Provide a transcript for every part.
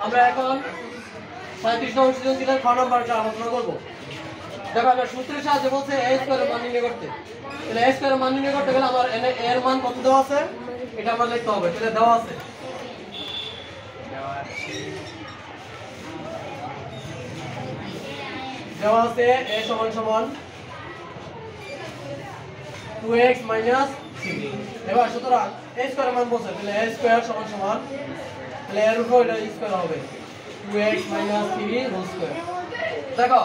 আমরা এখন 37 নং সৃজনশীলের খ নম্বরটা আলোচনা করব। দেখো আমরা সূত্রের সাহায্যে বলছে a স্কয়ারের মান নির্ণয় করতে। তাহলে a স্কয়ারের মান নির্ণয় করতে গেলে আমার এর মান কত দেওয়া আছে এটা আমরা লিখতে হবে। তাহলে দেওয়া আছে a সমান সমান 2x - 3। এবার সুতরাং a স্কয়ারের মান বলছে তাহলে a স্কয়ার সমান সমান তাহলে এর উপর এটা স্কয়ার হবে 2x - 3 হোল স্কয়ার। দেখো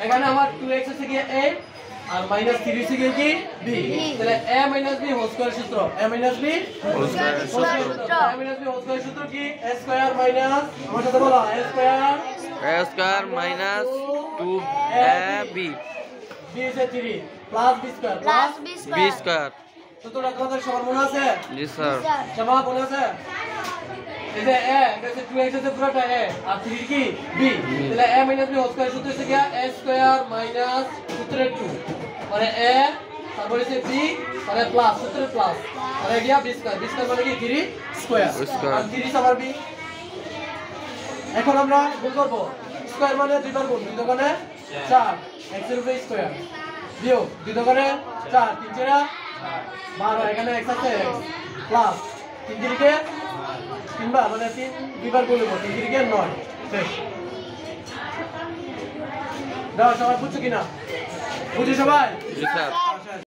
এখানে আমার 2x আছে কি a আর -3 আছে কি b। তাহলে a - b হোল স্কয়ার সূত্র a - b হোল স্কয়ার সূত্র a - b হোল স্কয়ার সূত্র কি a স্কয়ার মাইনাস আমার সাথে বলো a square minus 2ab b আছে 3 plus b square plus b square. সূত্রটা তোমাদের সবার মনে আছে? জি স্যার। সবার মনে আছে? এই যে a এটা হচ্ছে 2x আছে পুরোটা a আর 3 কি b। তাহলে a - b হোল স্কয়ার সূত্র হচ্ছে কি a স্কয়ার মাইনাস সূত্রের 2 মানে a তারপর হচ্ছে b মানে প্লাস সূত্রের প্লাস আর এটা b স্কয়ার মানে কি 3 স্কয়ার আর 3 সবার b। এখন আমরা গুণ করব স্কয়ার মানে দুইবার গুণ 2 দোকানে 4 x এর উপরে স্কয়ার বিয়োগ 2 দোকানে 4 3 4 12 এখানে x আছে প্লাস 3 3 তিনবার মানে 3 দুইবার গুণ করব 3 3 9 শেষ। দাও সবাই বুঝছো কিনা? বুঝি সবাই? জি স্যার।